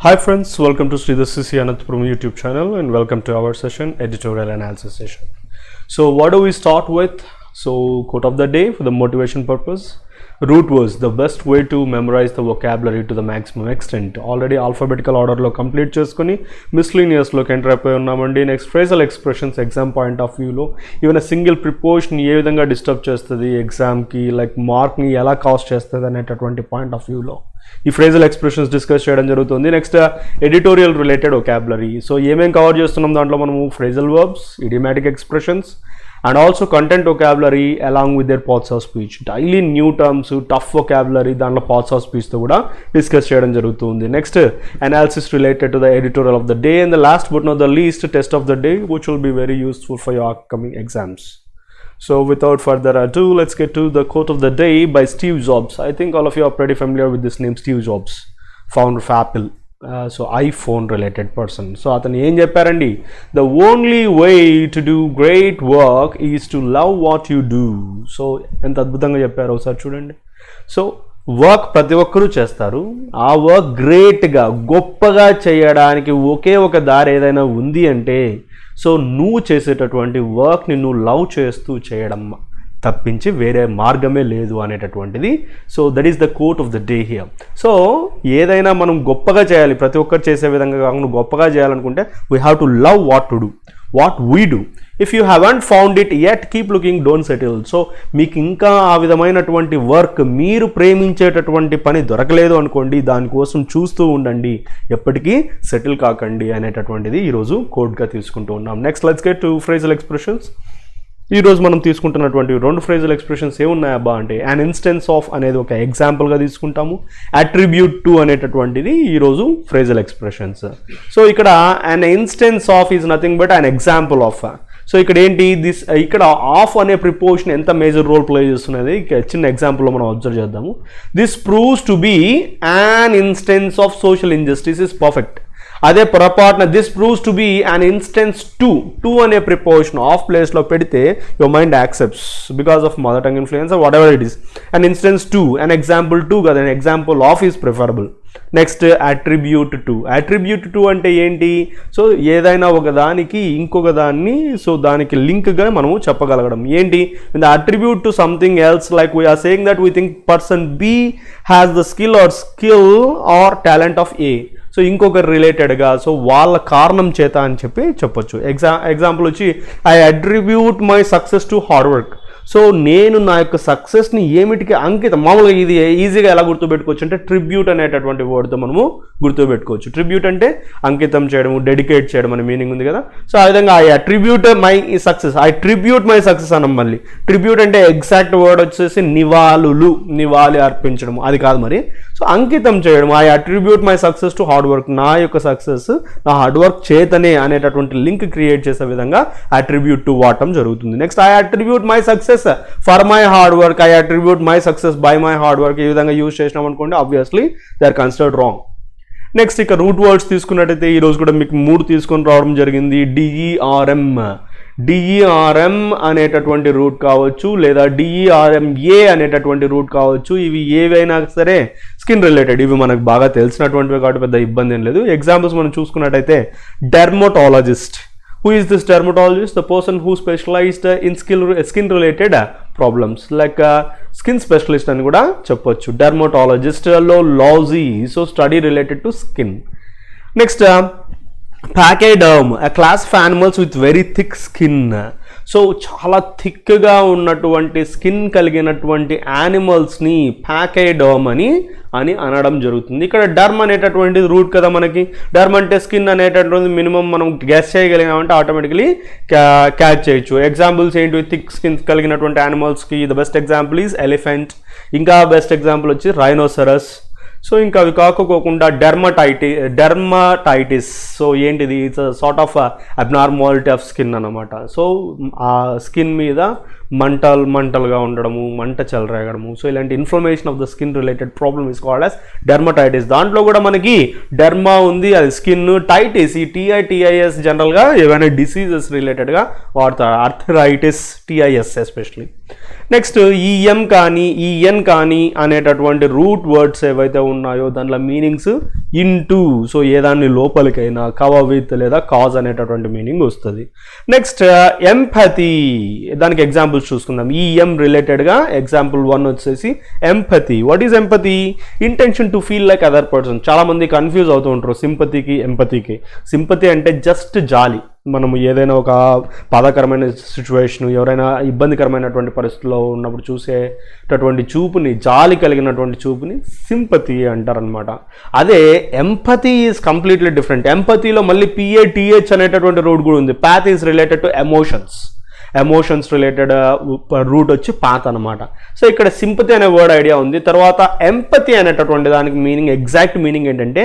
Hi friends, welcome to Sridhar CC Ananthapuram YouTube channel and welcome to our session, editorial analysis session. So what do we start with? So quote of the day for the motivation purpose. Root words, the best way to memorize the vocabulary to the maximum extent. Already alphabetical order lo complete cheskoni miscellaneous lo enter ayipoyi unnamandi. Next phrasal expressions exam point of view lo even a single preposition ఏ విధంగా disturb చేస్తుంది exam కి like mark ని ఎలా cost చేస్తుంది అనేటటువంటి point of view లో ఈ phrasal expressions discuss చేయడం జరుగుతుంది. Next editorial related vocabulary. So ఏమేం కవర్ చేస్తున్నాం దాంట్లో మనము phrasal verbs, idiomatic expressions and also content vocabulary along with their parts of speech. Daily new terms, tough vocabulary దాంట్లో parts of speech తో కూడా discuss చేయడం జరుగుతుంది. Next analysis related to the editorial of the day and the last but not the least test of the day which will be very useful for your upcoming exams. So without further ado, let's get to the quote of the day by Steve Jobs. I think all of you are pretty familiar with this name, Steve Jobs, founder of Apple. So iPhone related person. So atanu em chepparandi, the only way to do great work is to love what you do. So enta adbhutanga chepparu okasari chudandi. So work ప్రతి ఒక్కరూ చేస్తారు. ఆ work గ్రేట్గా గొప్పగా చేయడానికి ఒకే ఒక దారి ఏదైనా ఉంది అంటే సో నువ్వు చేసేటటువంటి వర్క్ని నువ్వు లవ్ చేస్తూ చేయడం తప్పించి వేరే మార్గమే లేదు అనేటటువంటిది. So that is the quote of the day here. So ఏదైనా మనం గొప్పగా చేయాలి, ప్రతి ఒక్కరు చేసే విధంగా కాకుండా గొప్పగా చేయాలనుకుంటే we have to love what to do, what we do. If you haven't found it yet keep looking, don't settle. So మీకు ఇంకా ఆ విధమైనటువంటి వర్క్, మీరు ప్రేమించేటటువంటి పని దొరకలేదు అనుకోండి, దానికోసం చూస్తూ ఉండండి, ఎప్పటికీ సెటిల్ కాకండి అనేటటువంటిది ఈరోజు కోడ్గా తీసుకుంటూ ఉన్నాం. Next let's get to phrasal expressions. ఈరోజు మనం తీసుకుంటున్నటువంటి రెండు ఫ్రేజల్ ఎక్స్ప్రెషన్స్ ఏమున్నాయబ్బా అంటే అన్ ఇన్స్టెన్స్ ఆఫ్ అనేది ఒక ఎగ్జాంపుల్గా తీసుకుంటాము, అట్రిబ్యూట్ టు అనేటటువంటిది ఈరోజు ఫ్రేజల్ ఎక్స్ప్రెషన్స్. సో ఇక్కడ అన్ instance of is nothing but an example of. So ఇక్కడ ఏంటి ఇక్కడ ఆఫ్ అనే ప్రిపోజిషన్ ఎంత మేజర్ రోల్ ప్లే చేస్తున్నది చిన్న ఎగ్జాంపుల్లో మనం అబ్జర్వ్ చేద్దాము. This proves to be an instance of social injustice is perfect. అదే పొరపాటున this proves to be an instance to అనే ప్రిపోజిషన్ ఆఫ్ ప్లేస్లో పెడితే your mind accepts because of mother tongue influence whatever it is. An instance to, an example to కదా, an example of is preferable. Next attribute to. Attribute to అంటే ఏంటి? So ఏదైనా ఒక దానికి ఇంకొక దాన్ని సో దానికి లింక్గా మనము చెప్పగలగడం. ఏంటి? The attribute to something else, like we're saying that we think person B has the skill or talent of A. So ఇంకొకరు రిలేటెడ్గా సో వాళ్ళ కారణం చేత అని చెప్పొచ్చు. ఎగ్జాంపుల్ వచ్చి I attribute my success to hard work. So నేను నా యొక్క సక్సెస్ని ఏమిటికి అంకితం, మామూలుగా ఇది ఈజీగా ఎలా గుర్తుపెట్టుకోవచ్చు అంటే ట్రిబ్యూట్ అనేటటువంటి వర్డ్తో మనము గుర్తుపెట్టుకోవచ్చు. ట్రిబ్యూట్ అంటే అంకితం చేయడము, డెడికేట్ చేయడం అనే మీనింగ్ ఉంది కదా. సో ఆ విధంగా I attribute my success, I tribute my success అనం. మళ్ళీ ట్రిబ్యూట్ అంటే ఎగ్జాక్ట్ వర్డ్ వచ్చేసి నివాళి అర్పించడం, అది కాదు మరి. సో అంకితం చేయడం, I attribute my success to hard work, నా యొక్క సక్సెస్ నా హార్డ్ వర్క్ చేతనే అనేటటువంటి లింక్ క్రియేట్ చేసే విధంగా అట్రిబ్యూట్ టు వాడటం జరుగుతుంది. Next I attribute my success for my hard work, I attribute my success by my hard work. ఈ విధంగా యూజ్ చేసినాం అనుకోండి, obviously they are considered wrong. Next ఇక రూట్ వర్డ్స్ తీసుకున్నట్టయితే ఈరోజు కూడా మీకు 3 తీసుకొని రావడం జరిగింది. డిఈఆర్ఎం అనేటటువంటి రూట్ కావచ్చు, లేదా డిఈఆర్ఎంఏ అనేటటువంటి రూట్ కావచ్చు. ఇవి ఏవైనా సరే స్కిన్ రిలేటెడ్, ఇవి మనకు బాగా తెలిసినటువంటివి కాబట్టి పెద్ద ఇబ్బంది ఏం లేదు. ఎగ్జాంపుల్స్ మనం చూసుకున్నట్టయితే dermatologist. Who is this dermatologist? The person who specialized in skin related problems, like skin specialist అని కూడా చెప్పొచ్చు. డెర్మటాలజిస్ట్ లో logy, so study related to skin. Next pachyderm, a class of animals with very thick skin. So చాలా థిక్గా ఉన్నటువంటి skin కలిగినటువంటి యానిమల్స్ని ప్యాకేడర్మ్ అని అనడం జరుగుతుంది. ఇక్కడ డర్మ్ అనేటటువంటిది రూట్ కదా మనకి. డర్మ్ అంటే స్కిన్ అనేటటువంటి మినిమం మనం గెస్ చేయగలిగామంటే ఆటోమేటికలీ క్యాచ్ చేయొచ్చు. ఎగ్జాంపుల్స్ ఏంటి థిక్ స్కిన్ కలిగినటువంటి యానిమల్స్కి? The best example is elephant, ఇంకా బెస్ట్ ఎగ్జాంపుల్ వచ్చి రైనోసరస్. సో ఇంకా అవి కాకపోకుండా డెర్మటైటిస్. సో ఏంటిది? It's sort of abnormality of skin అన్నమాట. సో ఆ స్కిన్ మీద మంటలుగా ఉండడము, మంట చెలరేగడము. సో ఇలాంటి inflammation of the skin related problem is called as dermatitis. దాంట్లో కూడా మనకి డెర్మా ఉంది, అది స్కిన్. టైటిస్, ఈ టిఐఎస్ జనరల్గా ఏవైనా డిసీజెస్ రిలేటెడ్గా వాడతారు. Arthritis, itis especially. Next E N కానీ అనేటటువంటి రూట్ వర్డ్స్ ఏవైతే ఉన్నాయో దాంట్లో మీనింగ్స్ ఇంటూ, సో ఏదాన్ని లోపలికైనా, కవర్ విత్ లేదా కాజ్ అనేటటువంటి మీనింగ్ వస్తుంది. నెక్స్ట్ ఎంపతి, దానికి ఎగ్జాంపుల్స్ చూసుకుందాం. ఈ రిలేటెడ్గా ఎగ్జాంపుల్ 1 వచ్చేసి empathy. What is empathy? Intention to feel like other person. చాలామంది కన్ఫ్యూజ్ అవుతూ ఉంటారు సింపతికి ఎంపతికి. సింపతి అంటే జస్ట్ జాలి, మనము ఏదైనా ఒక బాధాకరమైన సిచ్యువేషన్, ఎవరైనా ఇబ్బందికరమైనటువంటి పరిస్థితుల్లో ఉన్నప్పుడు చూసేటటువంటి చూపుని, జాలి కలిగినటువంటి చూపుని సింపతి అంటారనమాట. అదే ఎంపతి ఈజ్ కంప్లీట్లీ డిఫరెంట్. ఎంపతిలో మళ్ళీ PATH అనేటటువంటి రూట్ కూడా ఉంది. Path is related to emotions related root వచ్చి పాత్ అనమాట. సో ఇక్కడ సింపతి అనే వర్డ్ ఐడియా ఉంది. తర్వాత ఎంపతి అనేటటువంటి దానికి మీనింగ్, ఎగ్జాక్ట్ మీనింగ్ ఏంటంటే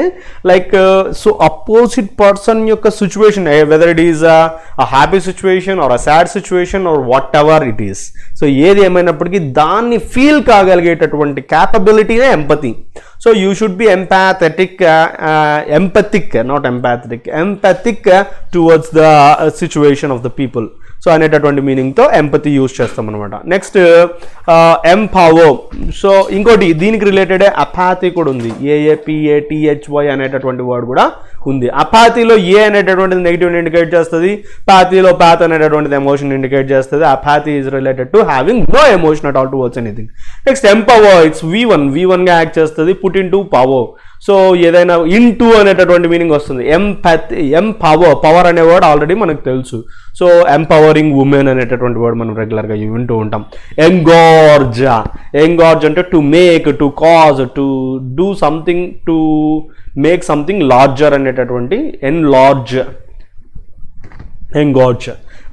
లైక్ సో అపోజిట్ పర్సన్ యొక్క situation, whether it is a happy situation or a sad situation or whatever it is, so ఏది ఏమైనప్పటికీ దాన్ని ఫీల్ కాగలిగేటటువంటి క్యాపబిలిటీనే empathy. So you should be empathic towards the situation of the people. So అనేటటువంటి మీనింగ్తో empathy use చేస్తాం అనమాట. Next empower. So ఇంకోటి దీనికి రిలేటెడ్ అపాథీ కూడా ఉంది. AAPATHY అనేటటువంటి వర్డ్ కూడా ఉంది. అపాథీలో ఏ అనేటటువంటిది నెగిటివ్ ఇండికేట్ చేస్తుంది, పాథీలో పాత్ అనేటటువంటిది ఎమోషన్ ఇండికేట్ చేస్తుంది. Apathy is related to having no emotion at all towards anything. Next empower, it's V1గా యాక్ట్ చేస్తుంది. Put in to power. So ఏదైనా ఇంటూ అనేటటువంటి మీనింగ్ వస్తుంది. పవర్ అనే వర్డ్ ఆల్రెడీ మనకు తెలుసు. సో ఎంపవరింగ్ ఉమెన్ అనేటటువంటి వర్డ్ మనం రెగ్యులర్గా వింటూ ఉంటాం. ఎంగార్జ్ అంటే to make, to cause, to do something, to make something larger అనేటటువంటి ఎంగార్జ్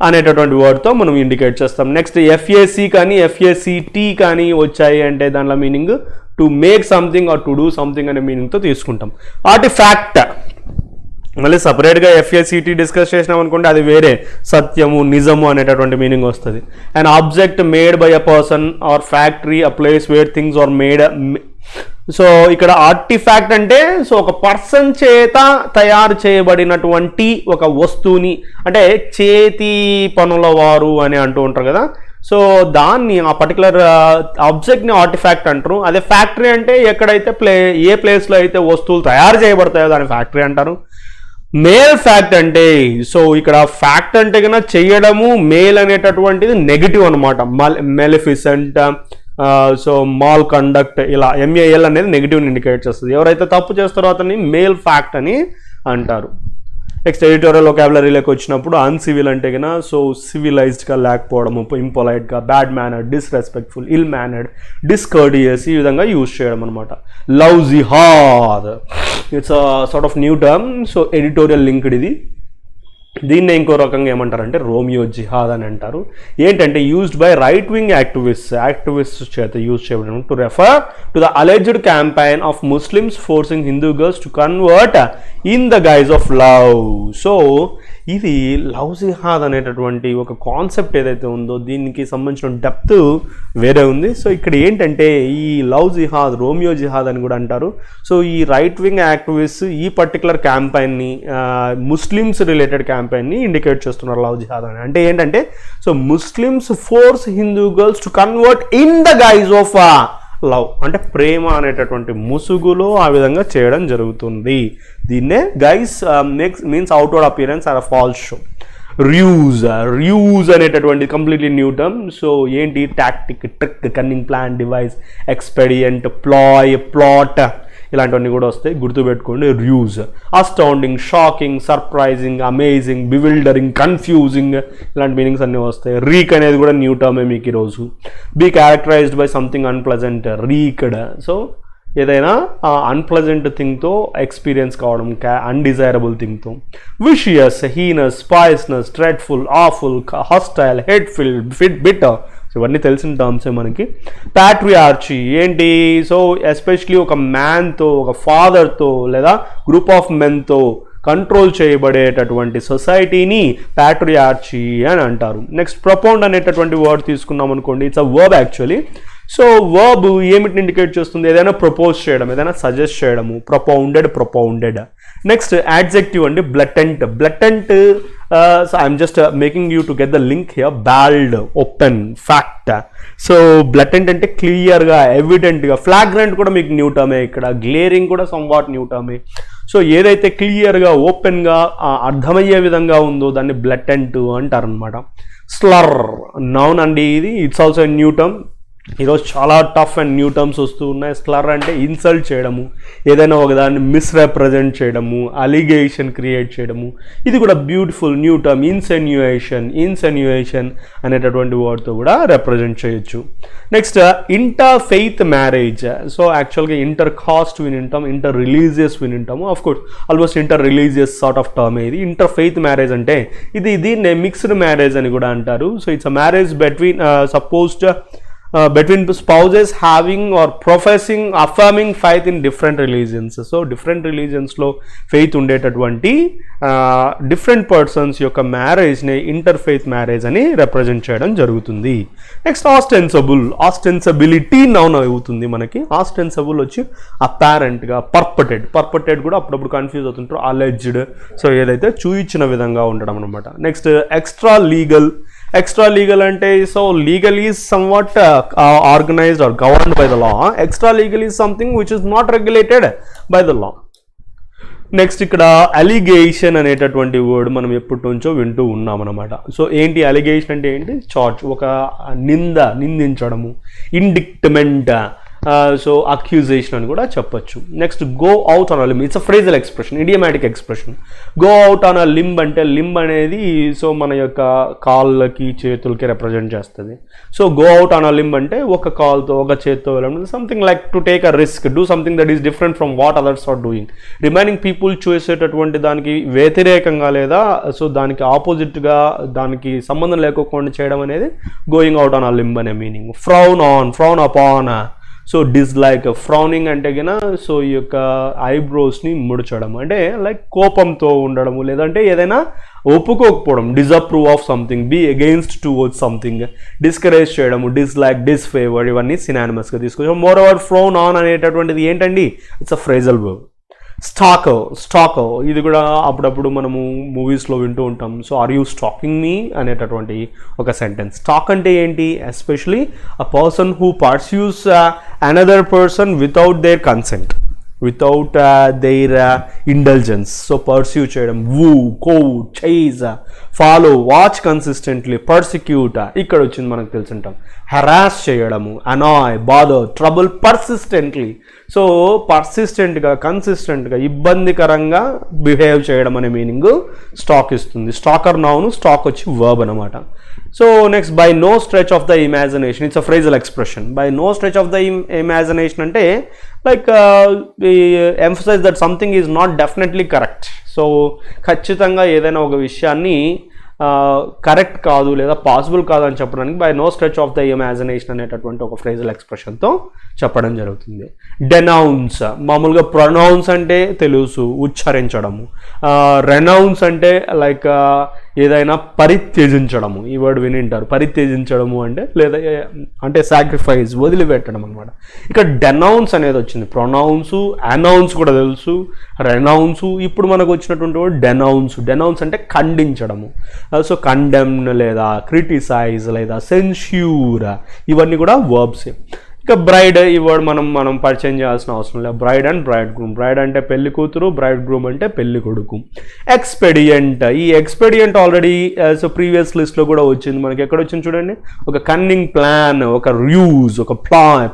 అనేటటువంటి వర్డ్తో మనం ఇండికేట్ చేస్తాం. నెక్స్ట్ FAC కానీ FACT కానీ వచ్చాయి అంటే దానిలో meaning to make something or to do something అనే మీనింగ్తో తీసుకుంటాం. ఆర్టిఫాక్ట్ మళ్ళీ సపరేట్గా FACT డిస్కస్ చేసినాం అనుకుంటే అది వేరే, సత్యము, నిజము అనేటటువంటి మీనింగ్ వస్తుంది. And object made by a person or factory, a place where things are made. So ఇక్కడ ఆర్టిఫాక్ట్ అంటే సో ఒక పర్సన్ చేత తయారు చేయబడినటువంటి ఒక వస్తువుని, అంటే చేతి పనుల వారు అని అంటూ ఉంటారు కదా, సో దాన్ని ఆ పర్టికులర్ ఆబ్జెక్ట్ని ఆర్టిఫాక్ట్ అంటారు. అదే ఫ్యాక్టరీ అంటే ఎక్కడైతే ఏ ప్లేస్లో అయితే వస్తువులు తయారు చేయబడతాయో దాన్ని ఫ్యాక్టరీ అంటారు. మేల్ ఫ్యాక్ట్ అంటే, సో ఇక్కడ ఫ్యాక్ట్ అంటే కన్నా చేయడము, మేల్ అనేటటువంటిది నెగిటివ్ అనమాట. మెలిఫిసెంట్, సో మాల్ కండక్ట్, ఇలా MAL అనేది నెగిటివ్ని ఇండికేట్ చేస్తుంది. ఎవరైతే తప్పు చేస్తారో అతన్ని మేల్ ఫ్యాక్ట్ అని అంటారు. నెక్స్ట్ ఎడిటోరియల్ వొకాబులరీలోకి వచ్చినప్పుడు అన్సివిల్ అంటే కన్నా సో సివిలైజ్డ్గా లేకపోవడము, ఇంపొలైట్గా, బ్యాడ్ మేనర్డ్, డిస్రెస్పెక్ట్ఫుల్, ఇల్ మేనర్డ్, డిస్కర్డియస్, ఈ విధంగా యూజ్ చేయడం అనమాట. Love jihad, it's sort of new term. So editorial linked ఇది. దీన్నే ఇంకో రకంగా ఏమంటారంటే రోమియో జిహాద్ అని అంటారు. ఏంటంటే used by right wing activist చేత యూజ్ చేయడం to refer to the alleged campaign of Muslims forcing Hindu girls to convert in the guise of love. So ఇది లవ్ జిహాద్ అనేటటువంటి ఒక కాన్సెప్ట్ ఏదైతే ఉందో దీనికి సంబంధించిన డెప్త్ వేరే ఉంది. సో ఇక్కడ ఏంటంటే ఈ లవ్ జిహాద్, రోమియో జిహాద్ అని కూడా అంటారు. సో ఈ రైట్ వింగ్ యాక్టివిస్ట్ ఈ పర్టికులర్ క్యాంపెయిన్ని, ముస్లిమ్స్ రిలేటెడ్ క్యాంపెయిన్ని ఇండికేట్ చేస్తున్నారు లవ్ జిహాద్ అని. అంటే ఏంటంటే so Muslims force Hindu girls to convert in the guise of love, అంటే ప్రేమ అనేటటువంటి ముసుగులో ఆ విధంగా చేయడం జరుగుతుంది. దీన్నే guise means outward appearance or false show. Ruse అనేటటువంటి కంప్లీట్లీ న్యూ టర్మ్. సో ఏంటి? Tactic, trick, cunning, plan, device, expedient, plot, ఇలాంటివన్నీ కూడా వస్తాయి, గుర్తుపెట్టుకోండి. Ruse astounding, shocking, surprising, amazing, bewildering, confusing, ఇలాంటి మీనింగ్స్ అన్నీ వస్తాయి. రీక్ అనేది కూడా న్యూ టర్మే మీకు ఈరోజు. Be characterised by something unpleasant, reeked. So ఏదైనా అన్ప్లెజెంట్ థింగ్తో ఎక్స్పీరియన్స్ కావడం, అన్డిజైరబుల్ థింగ్తో. Vicious, heinous, poisonous, dreadful, awful, hostile, hateful, bitter, ఇవన్నీ తెలిసిన టర్మ్సే మనకి. ప్యాట్రియార్చీ ఏంటి? సో ఎస్పెషలీ ఒక మ్యాన్తో, ఒక ఫాదర్తో లేదా గ్రూప్ ఆఫ్ మెన్తో కంట్రోల్ చేయబడేటటువంటి సొసైటీని ప్యాట్రియార్చీ అని అంటారు. నెక్స్ట్ ప్రొపౌండ్ అనేటటువంటి వర్డ్ తీసుకున్నాం అనుకోండి, it's a verb actually. So verb ఏమిటిని ఇండికేట్ చేస్తుంది? ఏదైనా ప్రపోజ్ చేయడం, ఏదైనా సజెస్ట్ చేయడము, ప్రొపౌండెడ్. నెక్స్ట్ యాడ్జెక్టివ్ అండి blatant. So I'm just making you to get the link here. Bald, open, fact. So blatant అంటే క్లియర్గా, ఎవిడెంట్గా. ఫ్లాగ్రెంట్ కూడా మీకు న్యూ టర్మే ఇక్కడ. గ్లేరింగ్ కూడా సమ్వాట్ న్యూ టర్మే. సో ఏదైతే క్లియర్గా, ఓపెన్గా, అర్థమయ్యే విధంగా ఉందో దాన్ని బ్లటెంట్ అంటారనమాట. స్లర్ నౌన్ అండి ఇది. It's also a new term. ఈరోజు చాలా టఫ్ అండ్ న్యూ టర్మ్స్ వస్తూ ఉన్నాయి. స్లర్ అంటే ఇన్సల్ట్ చేయడము, ఏదైనా ఒకదాన్ని మిస్రెప్రజెంట్ చేయడము, అలిగేషన్ క్రియేట్ చేయడము. ఇది కూడా బ్యూటిఫుల్ న్యూ టర్మ్. ఇన్సెన్యుయేషన్ అనేటటువంటి వర్డ్తో కూడా రిప్రజెంట్ చేయొచ్చు. Next interfaith marriage. So యాక్చువల్గా ఇంటర్ కాస్ట్ వినింటాం, ఇంటర్ రిలీజియస్ వినింటాము. Of course almost interreligious sort of term ఇది. ఇంటర్ ఫెయిత్ మ్యారేజ్ అంటే దీన్ని మిక్స్డ్ మ్యారేజ్ అని కూడా అంటారు. So it's a marriage between spouses having or affirming faith in different religions. So different religions లో faith ఉండేటటువంటి different persons యొక్క marriage ని ఇంటర్ఫెయిత్ మ్యారేజ్ అని రిప్రజెంట్ చేయడం జరుగుతుంది. నెక్స్ట్ ఆస్టెన్సబిలిటీ నౌన్ అవుతుంది మనకి. ఆస్టెన్సబుల్ వచ్చి అపారెంట్ గా, పర్పటెడ్ కూడా అప్పుడప్పుడు కన్ఫ్యూజ్ అవుతుంటారు. అలెజ్డ్. సో ఏదైతే చూయించిన విధంగా ఉండడం అనమాట. నెక్స్ట్ ఎక్స్ట్రా లీగల్ అంటే so legal is somewhat organised or governed by the law. Extra legal is something which is not regulated by the law. Next ఇక్కడ అలిగేషన్ అనేటటువంటి వర్డ్ మనం ఎప్పటి నుంచో వింటూ ఉన్నాం అనమాట. సో ఏంటి అలిగేషన్ అంటే ఏంటి? చార్జ్, ఒక నిందించడము. ఇండిక్ట్మెంట్, సో అక్యూజేషన్ అని కూడా చెప్పొచ్చు. Next go out on a limb. It's a phrasal expression, idiomatic expression. Go out on a limb అంటే లింబ్ అనేది సో మన యొక్క కాళ్ళకి చేతులకి రిప్రజెంట్ చేస్తుంది. So go out on a limb అంటే ఒక కాల్తో ఒక చేత్తో వెళ్ళడం. Something like to take a risk, do something that is different from what others are doing. Remaining people చేసేటటువంటి దానికి వ్యతిరేకంగా లేదా సో దానికి ఆపోజిట్గా, దానికి సంబంధం లేకోకుండా చేయడం అనేది going out on a limb అనే meaning. Frown upon. So dislike. Frowning అంటే కన్నా సో ఈ యొక్క ఐబ్రోస్ని ముడచడం అంటే లైక్ కోపంతో ఉండడము, లేదంటే ఏదైనా ఒప్పుకోకపోవడం. Disapprove of something, be against towards something. Discourage చేయడము, డిస్లైక్, డిస్ఫేవర్, ఇవన్నీ సినానిమస్గా తీసుకొచ్చాం. మోర్ ఓవర్ ఫ్రౌన్ ఆన్ అనేటటువంటిది ఏంటండి? It's a phrasal verb. Stalk ఇది కూడా అప్పుడప్పుడు మనము మూవీస్లో వింటూ ఉంటాం. So are you stalking me అనేటటువంటి ఒక సెంటెన్స్. స్టాక్ అంటే ఏంటి? Especially a person who pursues another person without their consent, without their indulgence. So pursue చేయడం. వూ, కోవ్, chase, follow, watch consistently, persecute. ఇక్కడ వచ్చింది మనకు తెలుసుంటాం. హెరాస్ చేయడము, annoy, bother, trouble, persistently. So పర్సిస్టెంట్గా, కన్సిస్టెంట్గా, ఇబ్బందికరంగా బిహేవ్ చేయడం అనే మీనింగ్ స్టాక్ ఇస్తుంది. స్టాకర్ నౌను, స్టాక్ వచ్చి వర్బ్ అనమాట. So next by no stretch of the imagination. It's a phrasal expression. By no stretch of the imagination అంటే like emphasise that something is not definitely correct. So ఖచ్చితంగా ఏదైనా ఒక విషయాన్ని correct కాదు లేదా possible కాదు అని చెప్పడానికి by no stretch of the imagination అనేటటువంటి ఒక ఫ్రేజల్ ఎక్స్ప్రెషన్తో చెప్పడం జరుగుతుంది. డెనౌన్స్, మామూలుగా ప్రొనౌన్స్ అంటే తెలుసు, ఉచ్చరించడము. రెనౌన్స్ అంటే లైక్ ఏదైనా పరిత్యజించడము. ఈ వర్డ్ వినింటారు. పరిత్యజించడము అంటే లేదా అంటే సాక్రిఫైస్, వదిలిపెట్టడం అనమాట. ఇక్కడ డెనౌన్స్ అనేది వచ్చింది. ప్రొనౌన్స్, అనౌన్స్ కూడా తెలుసు, రెనౌన్స్. ఇప్పుడు మనకు వచ్చినటువంటి వర్డ్ డెనౌన్స్ అంటే ఖండించడము. సో కండెమ్న్ లేదా క్రిటిసైజ్ లేదా సెన్ష్యూర్, ఇవన్నీ కూడా వర్బ్స్. ఇక బ్రైడ్, ఈ వర్డ్ మనం పరిచయం చేయాల్సిన అవసరం లేదు. Bride and braid groom. Braid అంటే పెళ్లి కూతురు, బ్రైడ్ గ్రూమ్ అంటే పెళ్లి కొడుకు. ఎక్స్పెడియంట్, ఈ ఎక్స్పెడియంట్ ఆల్రెడీ సో ప్రీవియస్ లిస్ట్లో కూడా వచ్చింది మనకి. ఎక్కడ వచ్చింది చూడండి. ఒక కన్నింగ్ ప్లాన్, ఒక రూజ్, ఒక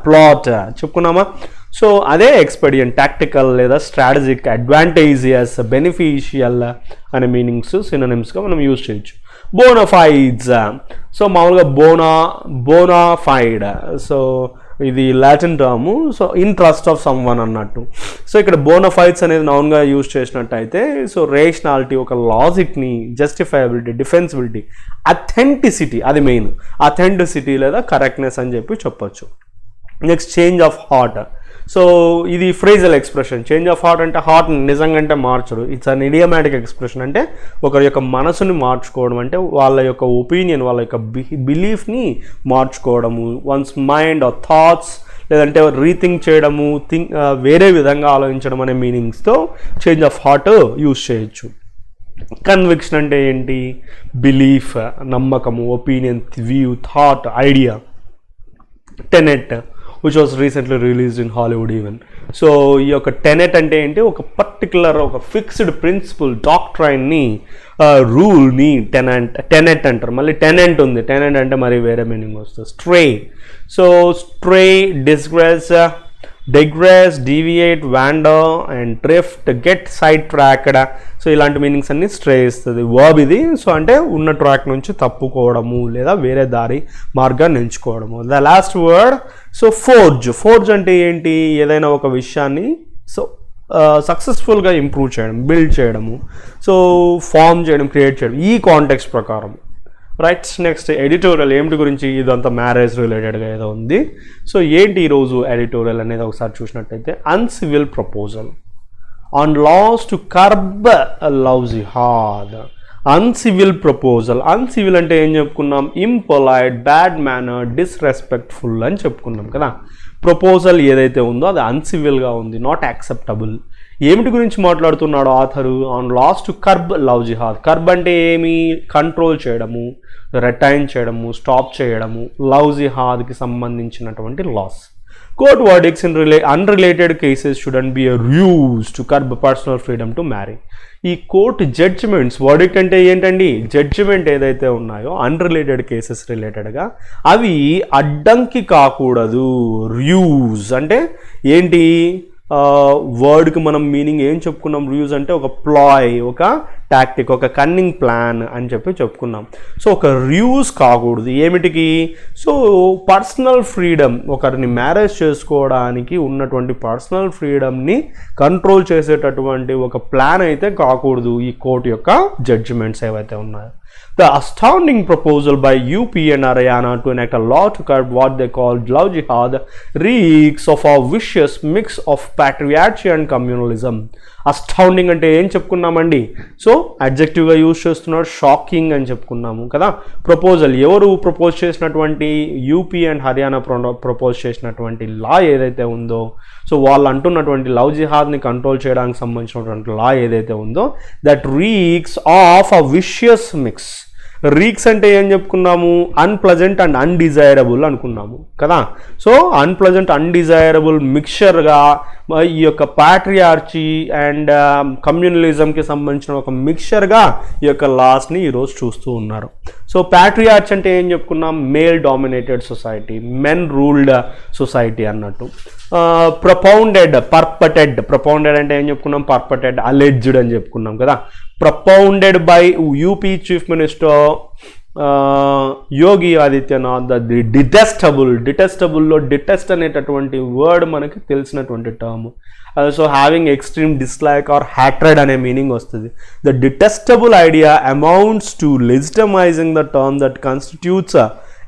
ప్లాట్ చెప్పుకున్నామా. సో అదే ఎక్స్పెడియంట్. టాక్టికల్ లేదా స్ట్రాటజిక్, అడ్వాంటేజియస్, బెనిఫిషియల్ అనే మీనింగ్స్ సినోనిమ్స్గా మనం యూజ్ చేయొచ్చు. బోనాఫైడ్స్, సో మామూలుగా బోనాఫైడ్, సో ఇది Latin term. So in trust of someone అన్నట్టు. సో ఇక్కడ బోనాఫైడ్స్ అనేది నౌన్గా యూజ్ చేసినట్టయితే సో రేషనాలిటీ, ఒక లాజిక్ని, జస్టిఫైబిలిటీ, డిఫెన్సిబిలిటీ, అథెంటిసిటీ, అది మెయిన్. అథెంటిసిటీ లేదా కరెక్ట్నెస్ అని చెప్పి చెప్పొచ్చు. Next change of heart. So ఇది phrasal expression. Change of heart అంటే హార్ట్ నిజంగా అంటే మార్చరు. It's an idiomatic expression. అంటే ఒకరి యొక్క మనసుని మార్చుకోవడం, అంటే వాళ్ళ యొక్క ఒపీనియన్, వాళ్ళ యొక్క బిలీఫ్ని మార్చుకోవడము, వన్స్ మైండ్ ఆర్ థాట్స్, లేదంటే రీథింక్ చేయడము, వేరే విధంగా ఆలోచించడం అనే మీనింగ్స్తో చేంజ్ ఆఫ్ హార్ట్ యూజ్ చేయొచ్చు. కన్విక్షన్ అంటే ఏంటి? బిలీఫ్, నమ్మకము, opinion, view, thought, idea. Tenet which was recently released in Hollywood even. So ఈ యొక్క టెనెట్ అంటే ఏంటి? ఒక పర్టికులర్ ఒక ఫిక్స్డ్ ప్రిన్సిపల్ డాక్ట్రైన్ని, రూల్ని టెనెట్ అంటారు. మళ్ళీ టెనెంట్ ఉంది. టెనెంట్ అంటే మరి వేరే మీనింగ్ వస్తుంది. Stray. So stray, digress, deviate, wander and drift, get sidetracked. So ఇలాంటి మీనింగ్స్ అన్ని స్ట్రే ఇస్తుంది. వర్బ్ ఇది. సో అంటే ఉన్న ట్రాక్ నుంచి తప్పుకోవడము లేదా వేరే దారి మార్గాన్ని ఎంచుకోవడము. The last word so forge అంటే ఏంటి? ఏదైనా ఒక విషయాన్ని సో సక్సెస్ఫుల్గా ఇంప్రూవ్ చేయడం, బిల్డ్ చేయడము, సో ఫామ్ చేయడం, క్రియేట్ చేయడం, ఈ కాంటెక్స్ట్ ప్రకారం. రైట్. నెక్స్ట్ ఎడిటోరియల్ ఏమిటి గురించి? ఇదంతా మ్యారేజ్ రిలేటెడ్గా ఏదో ఉంది. సో ఏంటి ఈరోజు ఎడిటోరియల్ అనేది ఒకసారి చూసినట్టయితే, uncivil proposal on laws to curb love jihad. Uncivil proposal. Uncivil అంటే ఏం చెప్పుకున్నాం? ఇంపొలైట్, బ్యాడ్ మేనర్, డిస్రెస్పెక్ట్ఫుల్ అని చెప్పుకున్నాం కదా. ప్రపోజల్ ఏదైతే ఉందో అది అన్సివిల్గా ఉంది, నాట్ యాక్సెప్టబుల్. ఏమిటి గురించి మాట్లాడుతున్నాడు author? On laws to curb love jihad. Curb అంటే ఏమి? కంట్రోల్ చేయడము, రిటైన్ చేయడము, స్టాప్ చేయడము. లవ్ జిహాద్కి సంబంధించినటువంటి laws. Court verdicts in unrelated cases shouldn't be used to curb personal freedom to marry. ఈ కోర్ట్ జడ్జిమెంట్స్, వర్డిక్ట్ అంటే ఏంటండి? జడ్జిమెంట్ ఏదైతే ఉన్నాయో అన్రిలేటెడ్ కేసెస్ రిలేటెడ్గా అవి అడ్డంకి కాకూడదు. యూజ్ అంటే ఏంటి? వర్డ్కి మనం మీనింగ్ ఏం చెప్పుకున్నాం? రియూజ్ అంటే ఒక ప్లాయ్, ఒక టాక్టిక్, ఒక కన్నింగ్ ప్లాన్ అని చెప్పి చెప్పుకున్నాం. సో ఒక రియూజ్ కాకూడదు. ఏమిటికి? సో పర్సనల్ ఫ్రీడమ్, ఒకరిని మ్యారేజ్ చేసుకోవడానికి ఉన్నటువంటి పర్సనల్ ఫ్రీడమ్ని కంట్రోల్ చేసేటటువంటి ఒక ప్లాన్ అయితే కాకూడదు ఈ కోర్టు యొక్క జడ్జిమెంట్స్ ఏవైతే ఉన్నాయో. The astounding proposal by UP and Haryana to enact a law to curb what they call love jihad reeks of a vicious mix of patriarchy and communalism. Astounding అంటే ఏం చెప్పుకున్నామండి? So అడ్జెక్టివ్గా use చేస్తున్నాడు. Shocking అని చెప్పుకున్నాము కదా. Proposal ఎవరు propose చేసినటువంటి? UP and Haryana propose చేసినటువంటి లా ఏదైతే ఉందో, సో వాళ్ళు అంటున్నటువంటి లవ్ జిహాద్ని కంట్రోల్ చేయడానికి సంబంధించినటువంటి లా ఏదైతే ఉందో, that reeks of a vicious mix. Reeks అంటే ఏం చెప్పుకున్నాము? అన్ప్లజెంట్ అండ్ అన్డిజైరబుల్ అనుకున్నాము కదా. సో అన్ప్లజెంట్, అన్డిజైరబుల్ మిక్చర్గా ఈ యొక్క ప్యాట్రియార్చీ అండ్ కమ్యూనలిజంకి సంబంధించిన ఒక మిక్చర్గా ఈ యొక్క లాస్ని ఈరోజు చూస్తూ ఉన్నారు. సో ప్యాట్రియార్చీ అంటే ఏం చెప్పుకున్నాం? Male dominated society, men ruled society అన్నట్టు. ప్రపౌండెడ్ అంటే ఏం చెప్పుకున్నాం? పర్పటెడ్, అలెడ్జ్డ్ అని చెప్పుకున్నాం కదా. Propounded by UP chief minister Yogi Adityanath. The డిటెస్టబుల్లో డిటెస్ట్ అనేటటువంటి వర్డ్ మనకి తెలిసినటువంటి term. So having extreme dislike or hatred అనే మీనింగ్ వస్తుంది. The detestable idea amounts to legitimising the term that constitutes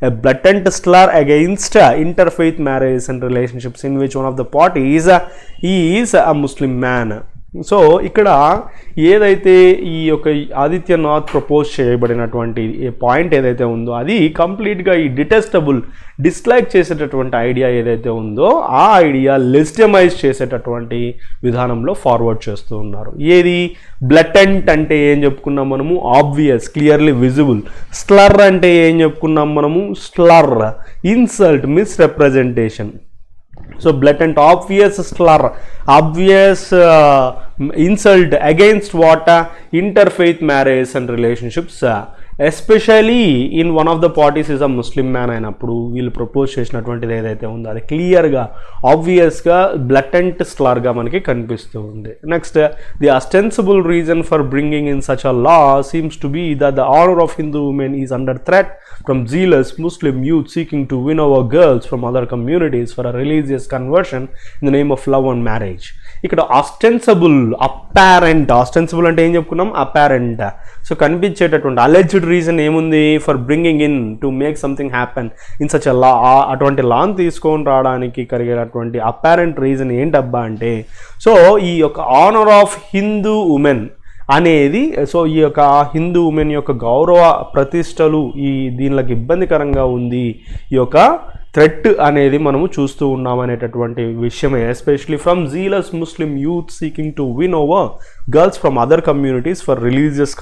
a blatant slur against interfaith marriages and relationships in which one of the parties is a Muslim man. So ఇక్కడ ఏదైతే ఈ యొక్క Adityanath propose చేయబడినటువంటి point ఏదైతే ఉందో అది కంప్లీట్గా ఈ డిటెస్టబుల్, డిస్లైక్ చేసేటటువంటి ఐడియా ఏదైతే ఉందో ఆ ఐడియా లెజిటిమైజ్ చేసేటటువంటి విధానంలో ఫార్వర్డ్ చేస్తూ ఉన్నారు. ఏది? బ్లటెంట్ అంటే ఏం చెప్పుకున్నాం మనము? Obvious, clearly visible. స్లర్ అంటే ఏం చెప్పుకున్నాం మనము? స్లర్, insult, మిస్రెప్రజెంటేషన్. So blatant, obvious slur, obvious insult against what? Interfaith marriage and relationships. Especially in one of the parties is a Muslim man అయినప్పుడు వీళ్ళు ప్రపోజ్ చేసినటువంటిది ఏదైతే ఉందో అది క్లియర్గా, ఆబ్వియస్గా, బ్లటెంట్ స్లర్గా మనకి కనిపిస్తూ ఉంది. Next, the ostensible reason for bringing in such a law seems to be that the honour of Hindu women is under threat from zealous Muslim youth seeking to win over girls from other communities for a religious conversion in the name of love and marriage. ఇక్కడ ఆస్టెన్సబుల్, ఆస్టెన్సబుల్ అంటే ఏం చెప్పుకున్నాం, apparent. So కనిపించేటటువంటి alleged reason ఏముంది, for bringing in to make something happen in such a law, అటువంటి లాని తీసుకొని రావడానికి కలిగేటటువంటి అపారెంట్ రీజన్ ఏంటబ్బా అంటే, సో ఈ యొక్క ఆనర్ ఆఫ్ హిందూ ఉమెన్ అనేది, సో ఈ యొక్క హిందూ ఉమెన్ యొక్క గౌరవ ప్రతిష్టలు ఈ దీనిలోకి ఇబ్బందికరంగా ఉంది, ఈ యొక్క థ్రెట్ అనేది మనము చూస్తూ ఉన్నామనేటటువంటి విషయమే. Especially from zealous Muslim youth seeking to win over girls from other communities for religious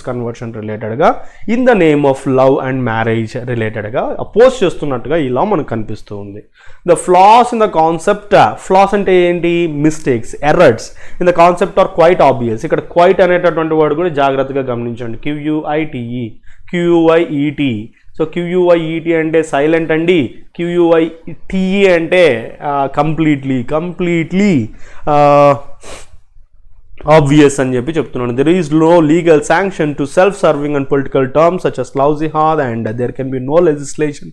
conversion రిలేటెడ్గా in the name of love and marriage రిలేటెడ్గా అపోజ్ చేస్తున్నట్టుగా ఇలా మనకు కనిపిస్తూ ఉంది. The flaws in the concept, flaws అంటే ఏంటి, mistakes, errors in the concept are quite obvious. ఇక్కడ క్వైట్ అనేటటువంటి వర్డ్ కూడా జాగ్రత్తగా గమనించండి, QUITE. సో QUIET అంటే సైలెంట్ అండి, QUITE అంటే కంప్లీట్లీ ఆబ్వియస్ అని చెప్పి చెప్తున్నాను. There is no legal sanction to self serving and political terms such as love jihad and there can be no legislation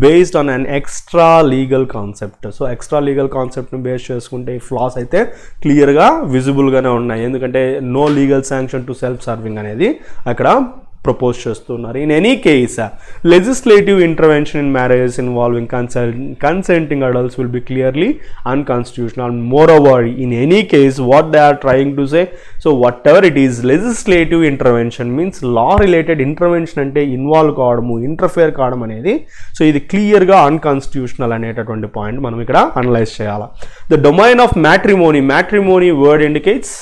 based on an extra legal concept. So extra legal కాన్సెప్ట్ని base చేసుకుంటే ఈ flaws అయితే క్లియర్గా విజిబుల్గానే ఉన్నాయి, ఎందుకంటే no legal sanction to self serving అనేది అక్కడ ప్రపోజ్ చేస్తున్నారు. In any case legislative intervention in marriages involving consenting adults will be clearly unconstitutional. Moreover in any case what they are trying to say, so whatever it is, legislative intervention means law related intervention అంటే involve కావడము, interfere కావడం అనేది, so ఇది క్లియర్గా unconstitutional అనేటటువంటి point మనం ఇక్కడ analyse చేయాలి. The domain of matrimony word indicates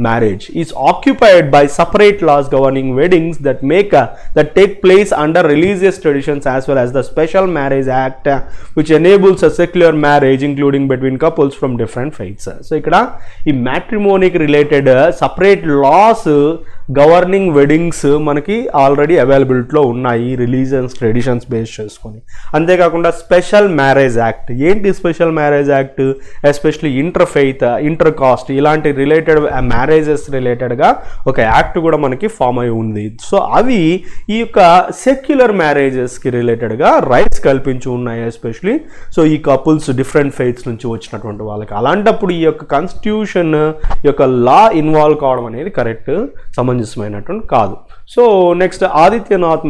marriage is occupied by separate laws governing weddings that take place under religious traditions as well as the Special Marriage Act which enables a secular marriage including between couples from different faiths. So ikkada ee matrimony ki related separate laws governing weddings మనకి already అవైలబిలిటీలో ఉన్నాయి religions traditions base చేసుకొని. అంతేకాకుండా special marriage act, ఏంటి special marriage act, especially inter caste ఇలాంటి related marriages రిలేటెడ్గా ఒక act కూడా మనకి ఫామ్ అయి ఉంది. సో అవి ఈ యొక్క సెక్యులర్ మ్యారేజెస్కి రిలేటెడ్గా రైట్స్ కల్పించి ఉన్నాయి, ఎస్పెషలీ సో ఈ కపుల్స్ డిఫరెంట్ ఫెయిత్స్ నుంచి వచ్చినటువంటి వాళ్ళకి. అలాంటప్పుడు ఈ యొక్క కాన్స్టిట్యూషన్ యొక్క లా ఇన్వాల్వ్ కావడం అనేది కరెక్ట్ సమంజసమైనటువంటి కాదు. So next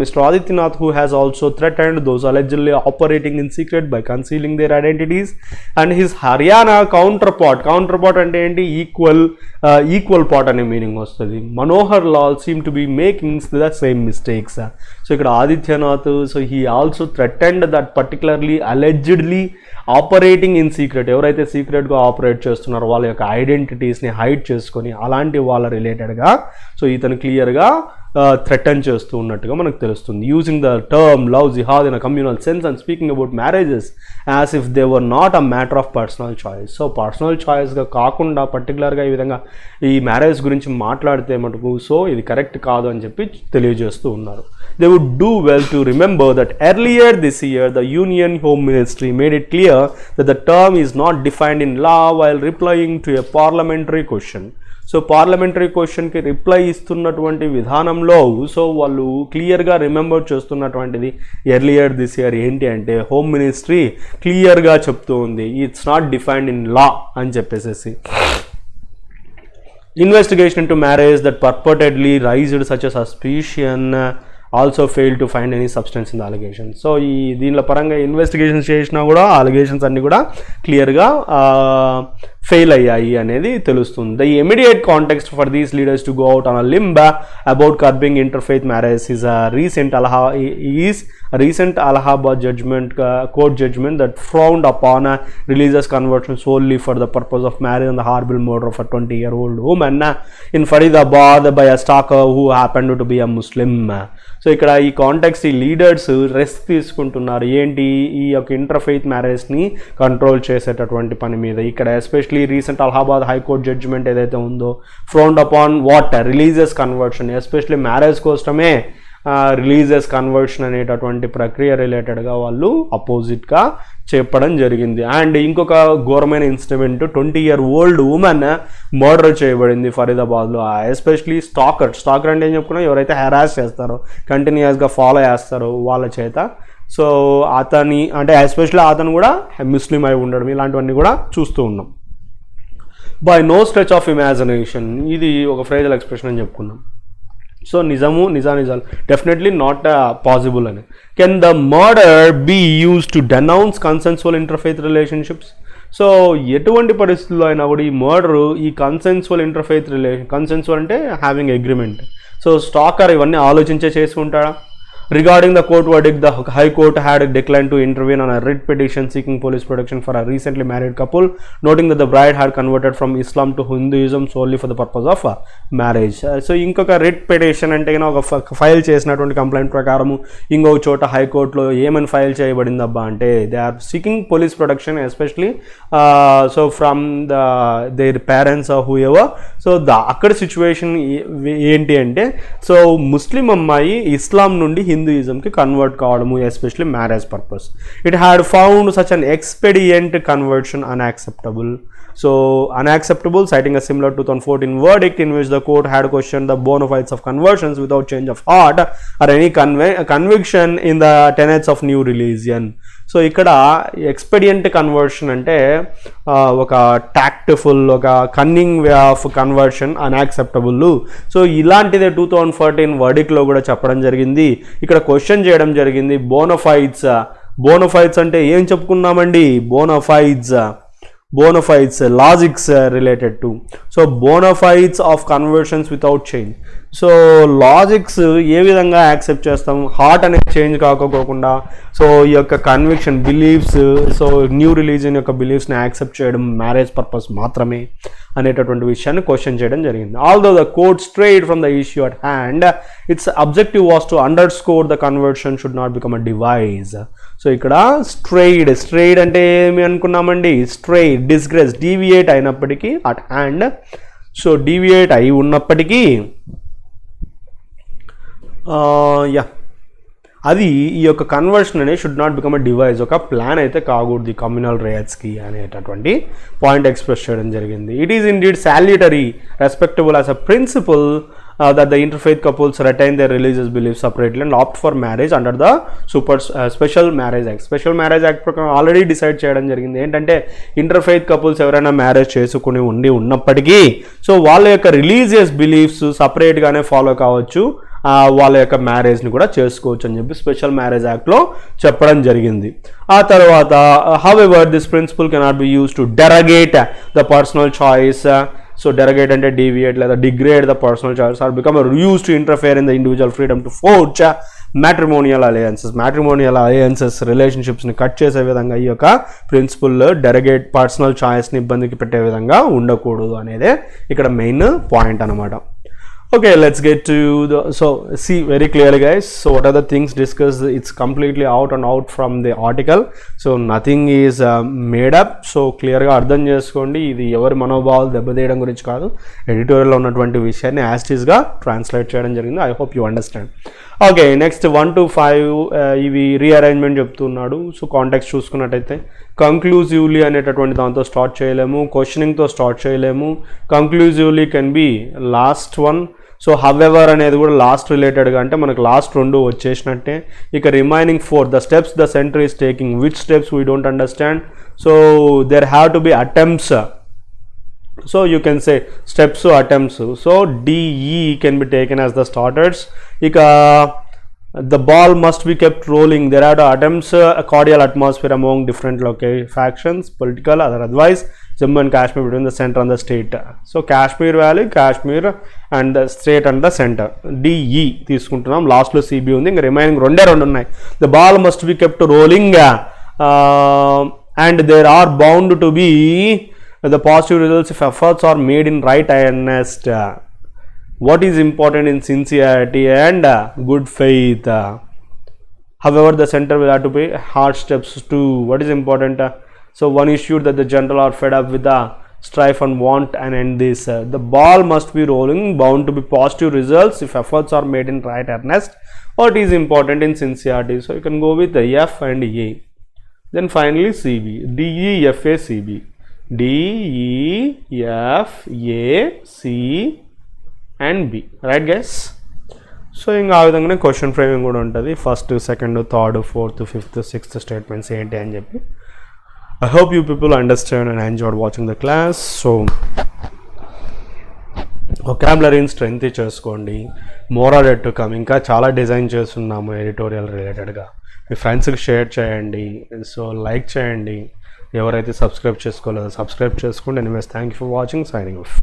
mister Adityanath who has also threatened those allegedly operating in secret by concealing their identities and his Haryana counterpart అంటే ఏంటి, ఈక్వల్ పార్ట్ అనే మీనింగ్ వస్తుంది. Manohar Lal seem to be making the same mistakes. So ఇక్కడ Adityanath, so he also threatened that particularly allegedly operating in secret, ఎవరైతే సీక్రెట్గా operate చేస్తున్నారో వాళ్ళ యొక్క ఐడెంటిటీస్ని హైడ్ చేసుకొని అలాంటి వాళ్ళ రిలేటెడ్గా సో ఇతను క్లియర్గా థ్రెటన్ చేస్తూ ఉన్నట్టుగా మనకు తెలుస్తుంది. Using the term love jihad in a communal sense and speaking about marriages as if they were not a matter of personal choice. So personal చాయిస్గా కాకుండా పర్టికులర్గా ఈ విధంగా ఈ మ్యారేజ్ గురించి మాట్లాడితే మటుకు సో ఇది కరెక్ట్ కాదు అని చెప్పి తెలియజేస్తూ ఉన్నారు. They would do well to remember that earlier this year the Union Home Ministry made it clear that the term is not defined in law while replying to a parliamentary question. So parliamentary క్వశ్చన్కి reply ఇస్తున్నటువంటి విధానంలో so వాళ్ళు క్లియర్గా remember చేస్తున్నటువంటిది earlier this year ఏంటి అంటే home ministry క్లియర్గా చెప్తూ ఉంది it's not defined in law అని చెప్పేసి. Investigation into marriage that purportedly raised such a suspicion also fail to find any substance in the allegation. So ఈ దీనిలో పరంగా ఇన్వెస్టిగేషన్స్ చేసినా కూడా అలిగేషన్స్ అన్నీ కూడా క్లియర్గా ఫెయిల్ అయ్యాయి అనేది తెలుస్తుంది. The immediate context for these leaders to go out on a limb about kerbing interfaith marriage is recent Allahabad court judgment that frowned upon a religious conversion solely for the purpose of marriage and the horrible murder of a 20-year-old woman in Faridabad by a stalker who happened to be a Muslim. So ఇక్కడ ఈ context ఈ leaders rest తీసుకుంటున్నారు ఏంటి ఈ యొక్క interfaith మ్యారేజ్ని control చేసేటటువంటి పని మీద. ఇక్కడ especially recent Allahabad high court judgement ఏదైతే ఉందో frowned upon what religious conversion, especially marriage కోసమే రిలీజియస్ కన్వర్షన్ అనేటటువంటి ప్రక్రియ రిలేటెడ్గా వాళ్ళు అపోజిట్గా చెప్పడం జరిగింది. అండ్ ఇంకొక ఘోరమైన ఇన్సిడెంట్ 20-year-old ఉమెన్ మర్డర్ చేయబడింది ఫరీదాబాద్లో. ఎస్పెషలీ స్టాకర్ అంటే ఏం చెప్పుకున్నా ఎవరైతే హెరాస్ చేస్తారో కంటిన్యూస్గా ఫాలో చేస్తారో వాళ్ళ చేత. సో అతని అంటే ఎస్పెషల్లీ అతను కూడా ముస్లిం అయి ఉండడం ఇలాంటివన్నీ కూడా చూస్తూ ఉన్నాం. By no stretch of imagination, ఇది ఒక ఫ్రేజల్ ఎక్స్ప్రెషన్ అని చెప్పుకున్నాం. సో నిజము నిజాలు డెఫినెట్లీ నాట్ పాసిబుల్ అని. Can the murder be use to denounce consensual interfaith relationships? So ఎటువంటి పరిస్థితుల్లో అయినా కూడా ఈ మర్డరు ఈ కన్సెన్సువల్ ఇంటర్ఫెయిత్ కన్సెన్సువల్ అంటే హ్యావింగ్ అగ్రిమెంట్. సో స్టాకర్ ఇవన్నీ ఆలోచించే చేసి ఉంటాడా? Regarding the court verdict, the High Court had declined to intervene on a writ petition seeking police protection for a recently married couple, noting that the bride had converted from Islam to Hinduism solely for the purpose of marriage. So ఇంకొక writ petition అంటే ఒక file చేసినటువంటి complaint ప్రకారము ఇంకొక చోట హైకోర్టులో ఏమని file చేయబడిందబ్బా అంటే they are seeking police protection especially so from their parents whoever. So అక్కడ సిచ్యువేషన్ ఏంటి అంటే సో ముస్లిం అమ్మాయి ఇస్లాం నుండి హిందూయిజంకి కన్వర్ట్ కావడము especially marriage purpose. It had found such an expedient conversion unacceptable. So unacceptable, citing a similar 2014 verdict in which the court had questioned the bona fides of conversions without change of heart or any conviction in the tenets of new religion. So ఇక్కడ ఎక్స్పెడియంట్ conversion అంటే ఒక tactful, ఒక cunning way of conversion unacceptable. So ఇలాంటిదే 2014 వర్డిక్లో కూడా చెప్పడం జరిగింది. ఇక్కడ question చేయడం జరిగింది బోనఫైడ్స్. బోనఫైడ్స్ అంటే ఏం చెప్పుకున్నామండి? Bona fides logics related to. So bona fides of conversions without change. So logics ఏ విధంగా యాక్సెప్ట్ చేస్తాం? హార్ట్ అనేది చేంజ్ కాకపోకుండా సో ఈ యొక్క conviction beliefs, so new religion యొక్క బిలీఫ్స్ని యాక్సెప్ట్ చేయడం మ్యారేజ్ పర్పస్ మాత్రమే అనేటటువంటి విషయాన్ని క్వశ్చన్ చేయడం జరిగింది. Although the court strayed from the issue at hand, its objective was to underscore the conversion should not become a device. So ఇక్కడ strayed అంటే ఏమి అనుకున్నామండి? స్ట్రేడ్ డిస్గ్రేస్, డీవియేట్ అయినప్పటికీ అట్ హ్యాండ్. సో డీవియేట్ అయి ఉన్నప్పటికీ అది ఈ యొక్క కన్వర్షన్ అనేది should not become a device, ఒక ప్లాన్ అయితే కాకూడదు కమ్యూనల్ రేట్స్కి అనేటటువంటి పాయింట్ ఎక్స్ప్రెస్ చేయడం జరిగింది. It is indeed salutary, respectable as a principle that the interfaith couples retain their religious beliefs separately and opt for marriage under the special marriage act. Special marriage act ప్రకారం already decide చేయడం జరిగింది ఏంటంటే interfaith couples ఎవరైనా marriage చేసుకుని ఉన్నప్పటికీ so వాళ్ళ యొక్క religious beliefs సపరేట్గానే follow కావచ్చు, వాళ్ళ యొక్క మ్యారేజ్ని కూడా చేసుకోవచ్చు అని చెప్పి స్పెషల్ మ్యారేజ్ యాక్ట్లో చెప్పడం జరిగింది. ఆ తర్వాత however this principle cannot be use to derogate the personal choice. So derogate అంటే డీవియేట్ లేదా degrade the personal choice or become use to interfere in the individual freedom to forge matrimonial alliances రిలేషన్షిప్స్ని cut చేసే విధంగా ఈ యొక్క principal డెరగేట్ personal చాయిస్ని ఇబ్బందికి పెట్టే విధంగా ఉండకూడదు అనేదే ఇక్కడ మెయిన్ పాయింట్ అనమాట. Okay, let's get to the, so see very clearly guys, so what are the things discussed? It's completely out and out from the article, so nothing is made up. So clear ga ardham cheskondi, idi evari manobhavalu debadeyadam gurinchi kaadu, editorial lo ఉన్నటువంటి విషయాన్ని as it is గా translate చేయడం జరిగింది. I hope you understand. Okay, next 1 to 5 ఇవి rearrangement చెప్తున్నాడు. So context చూసుకున్నట్టయితే conclusively అనేటటువంటి దాంతో స్టార్ట్ చేయలేము, క్వశ్చనింగ్తో స్టార్ట్ చేయలేము. Conclusively can be last one. So however అనేది కూడా లాస్ట్ రిలేటెడ్గా అంటే మనకు లాస్ట్ 2 వచ్చేసినట్టే. ఇక remaining 4 the steps the centre is taking, which steps we don't understand. So there have to be attempts. So you can say steps or attempts. So DE can be taken as the starters. The ball must be kept rolling. There are the attempts, a cordial atmosphere among different factions, political, otherwise Jammu and Kashmir between the center and the state. So Kashmir Valley, Kashmir and the state and the center. DE తీసుకుంటున్నాం. లాస్ట్లో CB ఉంది, ఇంకా remaining 2 ఉన్నాయి. The ball must be kept rolling and there are bound to be the positive results if efforts are made in right earnest. What is important in sincerity and good faith. However, the center will have to pay hard steps too. What is important? So one issue that the general are fed up with the strife and want and end this. The ball must be rolling, bound to be positive results if efforts are made in right earnest. What is important in sincerity? So you can go with the F and A. Then finally CB. D, E, F, A, CB. D, E, F, A, C and B. Right guys? So ఇంకా ఆ విధంగానే question framing కూడా ఉంటుంది. First, second, third, fourth, fifth, sixth statements ఏంటి అని చెప్పి. I hope you people understand and enjoyed watching the class. So వొకాబులరీని strength చేసుకోండి. మోర్ ఆర్ టు కమ్, ఇంకా చాలా డిజైన్ చేస్తున్నాము ఎడిటోరియల్ రిలేటెడ్గా. మీ ఫ్రెండ్స్కి షేర్ చేయండి. సో లైక్ చేయండి. ఎవరైతే సబ్స్క్రైబ్ చేసుకోలేదో సబ్స్క్రైబ్ చేసుకోండి. Anyways thank you for watching. Signing off.